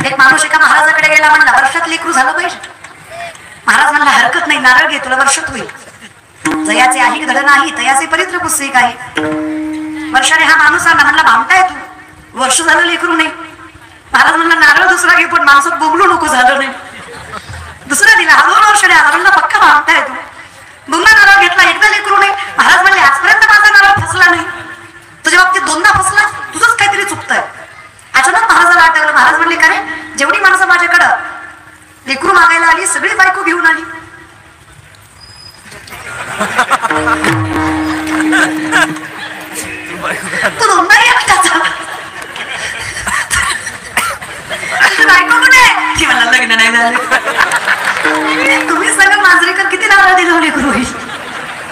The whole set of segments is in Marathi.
एक माणूस एका महाराजाकडे गेला, म्हणला वर्षात लेकरू झालं पाहिजे. महाराज म्हणला हरकत नाही, नारळ घे, तुला वर्षात होईल. जयाचे आहे धड नाही, तयाचे परित्र पुस्तक आहे. वर्षाने हा माणूस आला, म्हणला भामटाय तू, वर्ष झालं लेकरू नाही. महाराज म्हणला नारळ दुसरा घे, पण माणसात बोगलू नको, झालं नाही. दुसरा दिला, हा 2 वर्षाने आला, म्हणला पक्का भामटाय तू. दुसरा नारळ घेतला, एकदा लेकरू नाही. महाराज म्हणले आजपर्यंत माझा नारळ फसला नाही, तुझ्या बाबतीत 2दा फसला, तुझंच काहीतरी चुकतंय. अचानक महाराजाला आठवलं. महाराज म्हणले का रे, जेवढी माणसं माझ्याकडं लेकरू मागायला आली, सगळी बायको घेऊन आली. तू 2दा एकटाच बायको कुठे? की मला लग्न नाही झालं. तुम्ही सगळं मांजरेकर किती नारळ दिलं लेकरू होईल.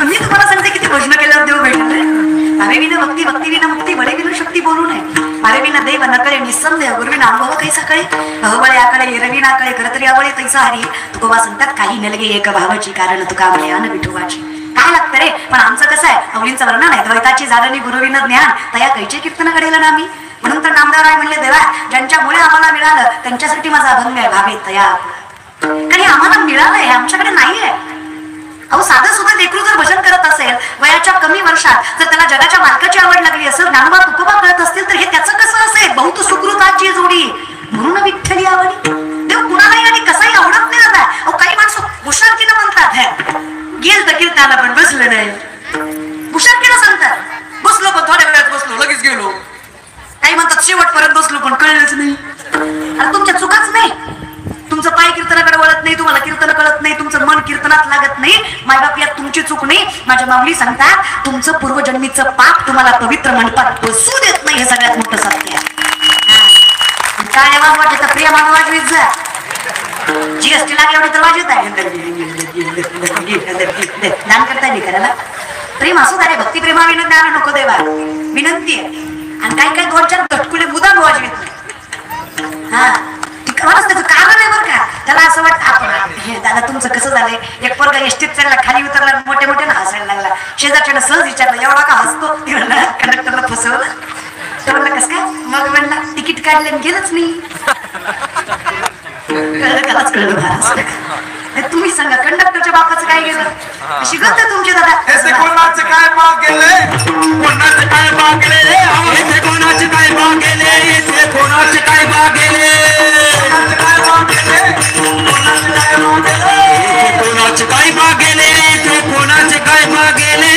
मी तुम्हाला सांगते किती भजन केल्यावर देव भेटले. अरे विना भक्ती भक्ती विना मुक्ती, बळे विना शक्ती बोलू नये. अरे विना देव नकळे निसंदेह, गुरुविना अनुभव काही सकाळी. अहबळे आकडे एरवी नाकडे, करतरी आवळे तैसा हरी. तुकोबा सांगतात काही नलगे एक भावाची, कारण तुका म्हणे अन विठोबाची. काय लागतं रे, पण आमचं कसं आहे, अवलींचं वर्णन आहे. द्वैताची जाणणी गुरुविन ज्ञान, तया कैचे कीर्तन घडेल ना मी. म्हणून तर नामदेवराय म्हणले, देवा ज्यांच्यामुळे आम्हाला मिळालं त्यांच्यासाठी माझा अभंग आहे, भावे तया. कारण आम्हाला मिळालंय, आमच्याकडे नाहीये. अहो साधं सुद्धा लेकरू जर भजन करत असेल, वयाच्या कमी वर्षात जर त्याला जगाच्या मालकाची आवड लागली असेल, ज्ञानोबा तुकोबा कळत असतील, तर हे त्याचं कसं असेल, बहुत सुकृताची जोडी. म्हणून विठ्ठली आवडी. देव कुणालाही आणि कसाही आवडत नाही दादा. अहो काही माणसं हुशारकीनं म्हणतात, गेल तर कीर्तनाला पण बसलं नाही. हुशारकीनं सांगतात, बसलो पण थोड्या वेळात बसलो, लगेच गेलो. काही म्हणतात शेवटपर्यंत बसलो पण कळलंच नाही. अरे तुमच्या चुकाच नाही, तुमचं पाय कीर्तनाकडे वळत नाही, तुम्हाला कीर्तन कळत नाही, तुमचं मन कीर्तनात लागत नाही. मायबाप यात तुमची चूक नाही. माझ्या माऊली सांगतात, तुमचं पूर्वजन्मीचं पाप तुम्हाला पवित्र मंडपात बसू देत नाही, हे सगळ्यात मोठं सत्य आहे. काय आवाज वाटत, प्रिया मान वाजवीत जा. जीएसटी लागल्यावर तर वाजत आहे. दान करताय नाही करायला, प्रेम असू द्या रे, भक्ती प्रेमाविन ज्ञान नको देवा, विनंती आहे. आणि काही काही 2-4 तटकुले मुदाम वाजवीत नाही. हा त्याचं कारण आहे बरं का. त्याला असं वाटतं आपण हे दादा तुमचं कसं झालंय. एक पोरगा एसटीत चढला, खाली उतरला, मोठे मोठे ना हसायला लागला. शेजारच्यानं सहज विचारलं, एवढा का हसतो? कंडक्टरला फसवलं. तो म्हणला कसं काय? मग म्हणला तिकीट काढलं आणि गेलंच नाही. त्यालाच कळलं. तुम्ही सांगा कंडक्टरच्या बापाचं काय गेलं, अशी गत तुमची दादा. कोणाचं काय भाग गेले, कोणाचं काय भाग गेले, कोणाचे काय भाग गेले, कोणाचे काय भाग गेले, कोणाचे काय भाग गेले, कोणाचे काय भाग गेले, कोणाचे काय भाग गेले.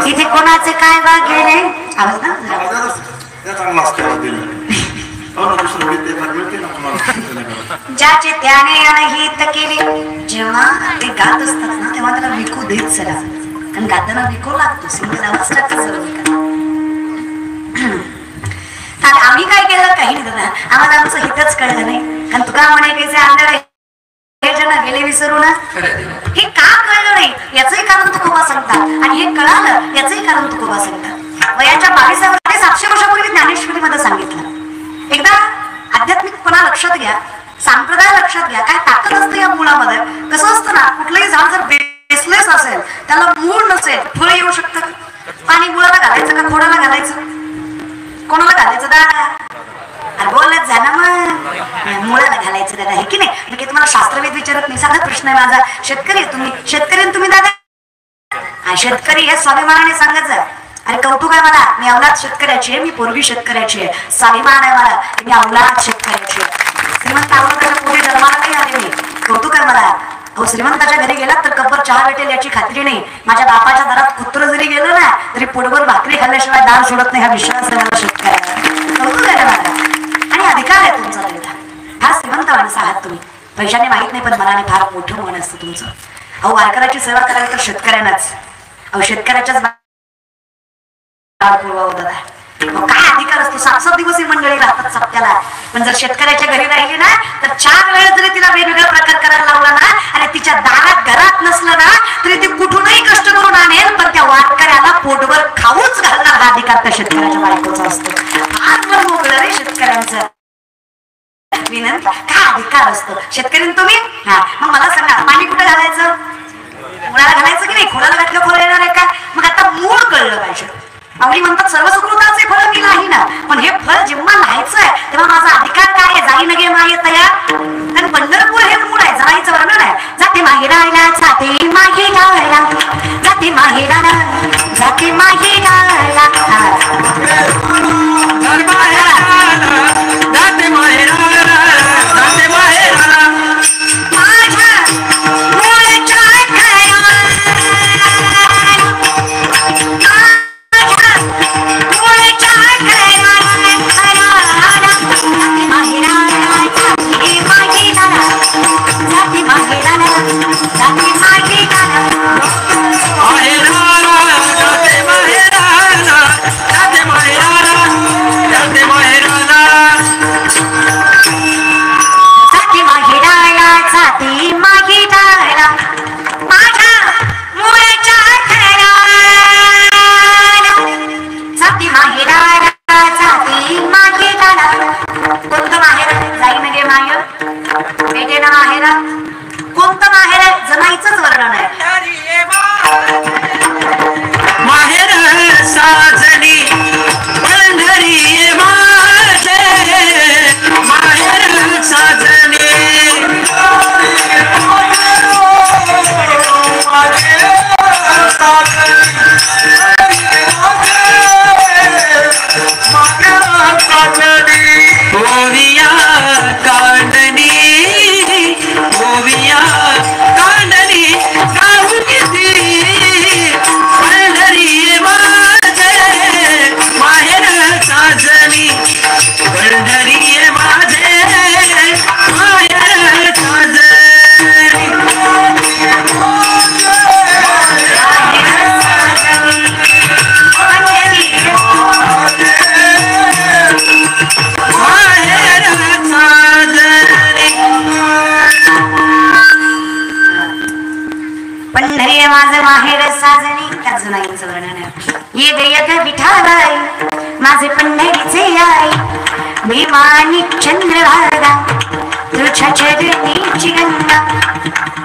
इथे कोणाचे काय भाग गेले, आवाज ना ज्याचे त्याने अनहित केले. जेव्हा ते गात असतात ना, तेव्हा त्याला विकू देत चला, कारण गाताना विकू लागतो. सिंगल आवाज टाकतो सर्व. आम्ही काय केलं काही नाही दादा, आम्हाला आमचं हितच कळलं नाही. कारण तुका म्हणे कैसे आंधळ हे जण गेले विसरून. हे का कळलं नाही याचंही कारण तुकोबा सांगतात, आणि हे कळालं याचंही कारण तुकोबा सांगतात. वयाच्या 22व्या वर्षी 700 वर्षापूर्वी ज्ञानेश्वरी मध्ये सांगितलं. एकदा आध्यात्मिकपणा लक्षात घ्या, संप्रदाय लक्षात घ्या, काय ताकद असते या मुळामध्ये. कसं असतं ना, कुठलंही झाड जर बेसलेस असेल, त्याला मूळ नसेल, फळ येऊ शकतं. पाणी मुळाला घालायचं का खोडाला घालायचं, कोणाला घालायचं दादा? अरे बोलत जा ना, मग मुळाला घालायचं दादा, हे की नाही. म्हणजे तुम्हाला शास्त्रवेद विचारत नाही, साधा प्रश्न आहे माझा. शेतकरी तुम्ही, शेतकरी तुम्ही दादा, शेतकरी हे स्वाभिमानाने सांगत जा. अरे कौतुक आहे मला, मी अवलाद शेतकऱ्याची आहे, मी पोरगी शेतकऱ्याची आहे. स्वाभिमान आहे मला, मी अवलाद शेतकऱ्याची आहे. श्रीमंत अवलादाच्या पुढे जन्माला नाही आले मी, कौतुक आहे मला. अहो श्रीमंताच्या घरी गेलात तर कब्बर चहा भेटेल याची खात्री नाही. माझ्या बापाच्या दारात कुत्र जरी गेलं ना, तरी पोटभर भाकरी खाल्ल्याशिवाय दार सोडत नाही, हा विश्वास आहे मला शेतकऱ्याचा. कौतुक आहे मला, आणि अधिकार आहे तुमचा तेवढा. फार श्रीमंत माणसं आहात तुम्ही, पैशाने माहित नाही, पण मनाने फार मोठं मन असतं तुमचं. अहो वारकऱ्याची सेवा करावी तर शेतकऱ्यांनाच. अहो शेतकऱ्याच्याच काळ पूर्व दादा. काय अधिकार असतो? 7-7 दिवस ही मंडळी राहतात सप्त्याला. पण जर शेतकऱ्याच्या घरी राहिली ना तर 4 वेळा जरी तिला वेगवेगळा प्रकार करायला लावला ना आणि तिच्या दारात घरात नसलं ना तरी ती कुठूनही कष्ट करून आणेल, पण त्या वारकऱ्याला पोटभर खाऊच घालणार हा अधिकार त्या शेतकऱ्याच्या बायकोचा असतो. आज मन मोकळं रे शेतकऱ्यांचं. विनंती काय अधिकार असतो शेतकरी तुम्ही. हा मग मला सांगा, पाणी कुठे घालायचं? मुळाला घालायचं की नाही? खोडाला घातलं खोला येणार आहे का? मग आता मूळ कळलं पाहिजे. आवडी म्हणतात सर्व सुकृताचे फळ मी नाही ना, पण हे फळ जेव्हा लिहायचंय तेव्हा माझा अधिकार काय आहे? जाई नगे माये तयार. कारण पंढरपूर हे मूळ आहे, जाईचं वर्णन आहे. जाते माहेराला जाते माहेराला जाते माहेराला जाते माहेराला जाते माहेराला जाते माहेराला माझ्या मूळच्या कोणतं माहेर आहे? जनाईचंच वर्णन आहे. माहेर साजणी पंढरी माझे माहेर साजणी ओविया कांडणी ओविया कांडणी गाऊन ती पंढरी माझे माहेर साजणी पंढरी माझे माहेर साजणी पंढरी माझं माहेर साजणी. त्या जनाईचं वर्णन आहे. ये गयक विठाबाई माझे पंढरीचे आई भीमानी चंद्रभागा तुझ्या चरणीची गंगा.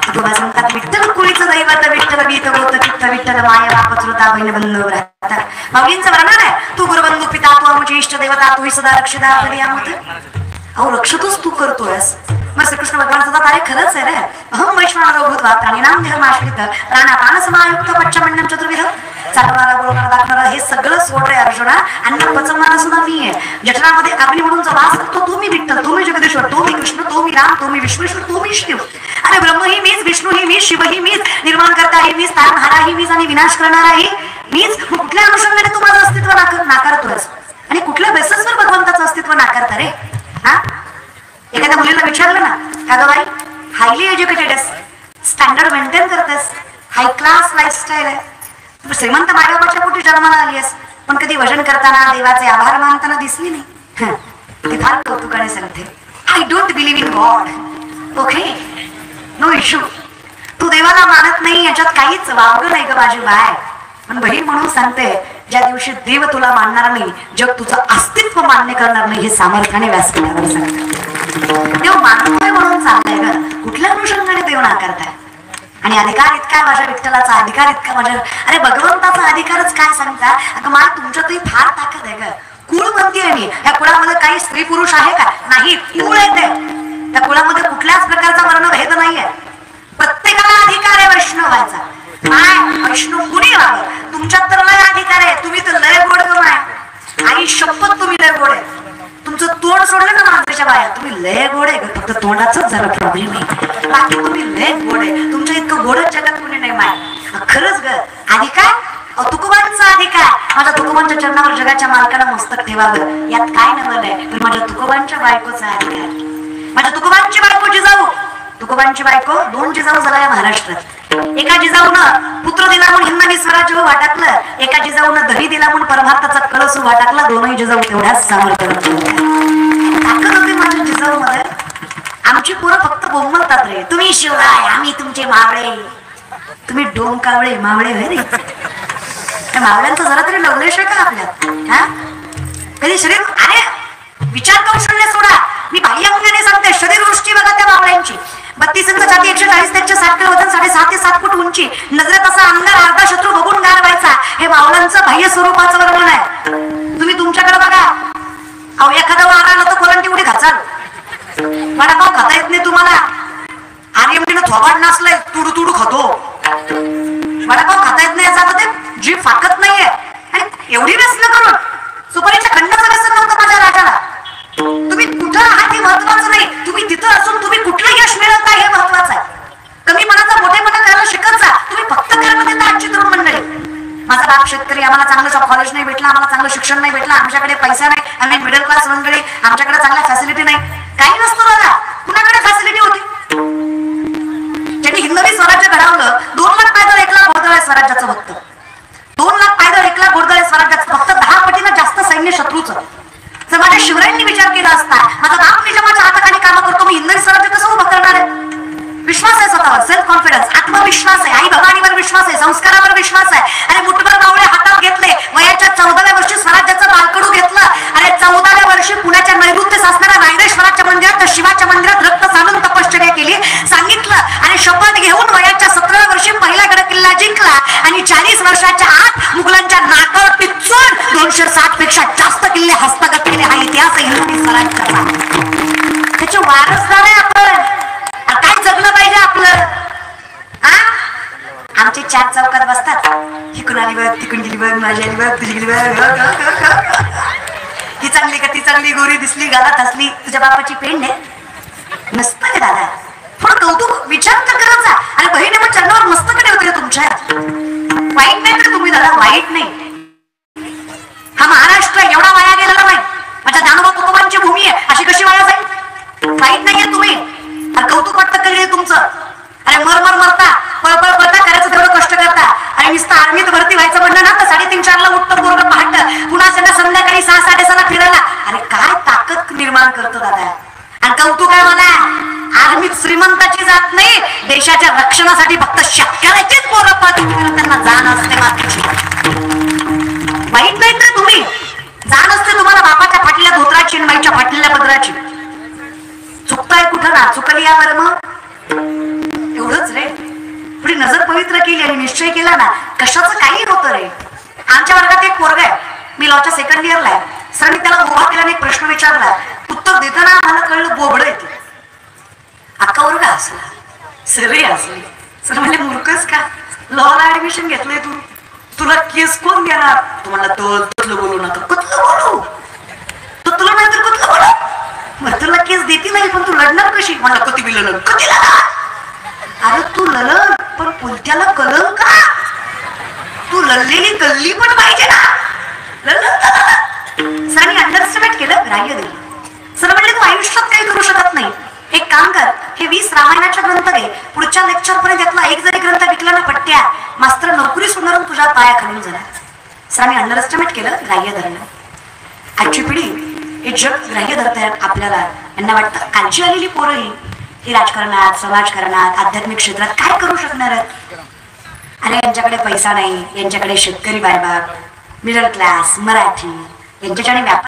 तुकोबा सांगतात विठ्ठल कुळीचं दैवत विठ्ठल बीत होत चित्त विठ्ठल माया बाप श्रोता बहीण बंधू राहतात. माऊलींचं वर्णन आहे. तू गुरुबंधू पिता तू आमची इष्ट देवता तू सदा रक्षदा अहो रक्षतच तू करतोयस. मग श्रीकृष्ण भगवान सदा अरे खरंच आहे रे. अहम वैष्णव भूतवा प्राणीनाम धर्माश्रित प्राणापान समायुक्त पच्चमण्यम चतुर्विध चालवणारा बोलणारा दाखवणारा हे सगळं सोड रे अर्जुना. अन्न पचवणारा सुद्धा मी आहे. जठरामध्ये अग्नी म्हणून जो वास करतो तो मी विठ्ठल, तो मी जगदीश्वर, तो मी कृष्ण, तो मी राम, तो मी विश्वेश्वर, तो मी शिव. अरे ब्रह्म ही मीच, विष्णू ही मीच, शिव ही मीच, निर्माण करता ही मीच, तारणहारा ही मीच आणि विनाश करणारा ही मीच. मग कुठल्या अनुषंगाने तू माझं अस्तित्व नाकारतोयस आणि कुठल्या बेसिसवर भगवंताचं अस्तित्व नाकारता रे? हा एखाद्या मुलीला विचारलं ना का ग बाई हायली एज्युकेटेड आहेस, स्टँडर्ड मेंटेन करतेस, हाय क्लास लाईफस्टाईल आहे, तू श्रीमंत मायबापाच्या पोटी जन्माला आली आहेस, पण कधी वजन करताना देवाचे आभार मानताना दिसली नाही. ते फार कौतुकाने सांगते. I don't believe in God. Okay no issue. तू देवाला मानत नाही याच्यात काहीच वावगं नाही ग माझी बाय. पण बहीण म्हणून सांगते ज्या दिवशी देव तुला मानणार नाही जग तुझं अस्तित्व मान्य करणार नाही हे सामर्थ्याने व्यासपीठावर सांगतात. देव मानतोय म्हणून चाललंय ग. कुठल्या अनुषंगाने देव नाकारताय? आणि अधिकार इतका माझ्या विठ्ठलाचा, अधिकार इतका माझ्या अरे भगवंताचा अधिकारच काय सांगता? अगं मला तुमच्यातही फार ताकद आहे ग. कुळ म्हणतीये मी. या कुळामध्ये काही स्त्री पुरुष आहे का? नाही. कुळ येते. त्या कुळामध्ये कुठल्याच प्रकारचा वर्णभेद नाहीये. प्रत्येकाला अधिकार आहे वैष्णव व्हायचा. काय वैष्णव कुणी व्हावं? तुमच्यात तर लय अधिकार आहे. तुम्ही तर लय गोड आहे. आई शपथ तुम्ही लय गोड आहे. तुमचं तोंड सोडलं ना मांजरीच्या बाया तुम्ही लय गोड आहे. फक्त तोंडाचाच जरा प्रॉब्लेम आहे. बाकी तुम्ही लय गोड आहे. तुमच्या इतकं गोडच जगात कुणी नाही माय. खरंच ग. अधिकार तुकोबांचा अधिकार. माझ्या तुकोबांच्या चरणावर जगाच्या मालकाला मस्तक ठेवावं यात काय नवल आहे. पण माझ्या तुकोबांच्या बायकोचा अधिकार. माझ्या तुकोबांची बायको जिजाऊ. तुकोबांची बायको 2 जिजाऊ झाला या महाराष्ट्रात. एका जिजाऊन पुत्र दिला म्हणून हिंदवी स्वराज्य उभा टाकलं, एका जिजाऊन दही दिला म्हणून परभारताचा कळस उभा टाकला. दोनही जिजाऊ तेवढ्याच सामर्थ्य ताकद होती माझ्या जिजाऊ मध्ये. आमची पोरं फक्त बोंबलतात रे, तुम्ही शिवराय आम्ही तुमचे मावळे, तुम्ही डोंकावळे मावळे होय रे. त्या मावळ्यांचं जरा तरी लवलेश आहे का आपल्यात? हा कधी शरीर अरे विचार कौशल्य सोडा, मी बाह्यमुंगाने सांगते शरीरवृष्टी बघा त्या मावळ्यांची. 32 इंच छाती, 140 त्यांच्या 60 किलो वजन, 6.5 ते 7 फूट उंची, नजरेत असा अंगार अर्धा शत्रू बघून गार व्हायचा. हे मावळांचं बाह्य स्वरूपाचं वर्णन आहे. तुम्ही तुमच्याकडे बघा, अहो एखादा वारा तर कोलंटी उडी घाचाल. वडापाव खाता येत नाही तुम्हाला, आर्यमटीनं थोबाड नाचलाय, तुडू तुडू खातो. वडापाव खाता येत नाही याचा अर्थ ते जीभ फाकत नाहीये. आणि एवढी व्यसन करून सुपारीच्या खंडाचं व्यसन नव्हतं माझ्या राजाला. तुम्ही कुठं आहात हे महत्वाचं नाही, तुम्ही तिथं असून तुम्ही कुठलं यश मिळवता हे महत्वाचं आहे. कमी मनाचा मोठेपणा करायला शिकत जा, तुम्ही फक्त कर्म देता. आजची तरुण मंडळी, माझा बाप शेतकरी, आम्हाला चांगलं कॉलेज नाही भेटलं, आम्हाला चांगलं शिक्षण नाही भेटलं, आमच्याकडे पैसा नाही, आम्ही मिडल क्लास मंडळी, आमच्याकडे चांगल्या फॅसिलिटी नाही. काही नसतं दादा, कुणाकडे फॅसिलिटी होती? ज्यांनी हिंदवी स्वराज्य घडवलं, 2 लाख पायदळ 1 लाख घोडदळ आहे स्वराज्याचं फक्त. 2 लाख पायदळ 1 लाख घोडदळ आहे स्वराज्याचं फक्त. 10 पटीनं जास्त सैन्य शत्रूचं. जर माझ्या शिवरायांनी विचार केला असता, माझा बाप निजामाच्या हाताखाली काम करतो, मी हिंदवी स्वराज्य कसं उभं करणार आहे? विश्वास आहे स्वतःवर, सेल्फ कॉन्फिडन्स, आत्मविश्वास आहे, आई भवानीवर विश्वास आहे, संस्कारावर विश्वास आहे. आणि मुठभर मावळे हातात घेतले, वयाच्या 14व्या वर्षी स्वराज्याचं बालकडू घेतलं. आणि 14व्या वर्षी पुण्याच्या नैऋत्य असणाऱ्या रायरेश्वराच्या मंदिरात, शिवाच्या मंदिरात रक्त सांडून तपश्चर्या केली, सांगितलं. आणि शपथ घेऊन वयाच्या 17व्या वर्षी पहिला गड किल्ला जिंकला. आणि 40 वर्षाच्या आत मुघलांच्या नाकावर पिचून 260 पेक्षा जास्त किल्ले हस्तगत केले. हा इतिहास आहे हिंदवी स्वराज्याचा. त्याचे वारसदार आहे आपण. काय जगलं पाहिजे आपलं? आमचे 4 चौकात बसतात, ही कुणाली बघ, ती कुंडली बघ, माझी आली बघ, तुझी गेली बघ, ही चांगली का ती चांगली, गोरी दिसली, गालात हसली, तुझ्या बापाची पेंड आहे. नसतं रे दादा, थोडं कौतुक विचार तर करत जा. आणि बहिणी मग चरणावर मस्त कडे होते तुमच्या. वाईट नाही रे तुम्ही दादा, वाईट नाही. हा महाराष्ट्र एवढा वाया गेलेला नाही. माझ्या ज्ञानोबा तुकोबांची भूमी आहे, अशी कशी वाया जाईल? वाईट नाहीये तुम्ही. कौतुक वाटतं कधी तुमचं? अरे मरता, पळपळ पळता, करायचं तेवढं कष्ट करता. आणि नुसतं आर्मीत भरती व्हायचं म्हणलं ना तर 3:30-4 ला उठतं पोरगं पहाट, पुन्हा संध्याकाळी 6-6:30 ला फिरायला. अरे काय ताकद निर्माण करतो दादा. आणि कौतुक आहे मला, आर्मीत श्रीमंताची जात नाही, देशाच्या रक्षणासाठी फक्त शेतकऱ्याचीच पोरं पळतात, त्यांना जाण असते बाकीची. वाईट नाही तर तुम्ही, जाण असते तुम्हाला बापाच्या फाटल्या धोत्राची, माईच्या फाटलेल्या पदराची. चुकताय कुठं ना, चुकली या बरं मग एवढंच रे. पुढे नजर पवित्र केली आणि निश्चय केला ना, कशाचं काही होतं रे. आमच्या वर्गात एक पोरगा आहे, मी लॉच्या 2nd इयरला आहे. सर मी त्याला उभा केला आणि एक प्रश्न विचारला, उत्तर देताना मला कळलं बोबड येते. अख्खा वर्ग हसला, सरही हसली. सर म्हणले मूर्खच का, लॉला ऍडमिशन घेतलंय तू, तुला केस कोण घेणार? तुम्हाला तुला बोलू नका. कुठलं बोलू? तो तुला नाही तर कुठलं बोलू? मग तुला केस देती नाही, पण तू लढणार कशी? मला कधी बी लढ कधी लढा. अरे तू लढ, पण पुलत्याला कलंक का? तू लढलेली गल्ली पण पाहिजे ना. सरांनी अंडरस्टिमेट केलं, ग्राह्य दिलं. सर म्हणले तू आयुष्यात काही करू शकत नाही, एक काम कर, हे 20 रामायणाचे ग्रंथ घे, पुढच्या लेक्चर पर्यंत यातला एक जरी ग्रंथ विकला ना पट्ट्या, मास्तर नोकरी सुधारून तुझ्या पाया खालून जाणार. सरांनी अंडरस्टिमेट केलं, ग्राह्य धरलं. आजची पिढी हे जग ग्राह्य धरतायत आपल्याला. यांना वाटतं कालची आलेली पोरं ही राजकारणात, समाजकारणात, आध्यात्मिक क्षेत्रात काय करू शकणार आहेत? अरे यांच्याकडे पैसा नाही, यांच्याकडे शेतकरी बायबाग, मिडल क्लास, मराठी, यांच्याकडे व्यापार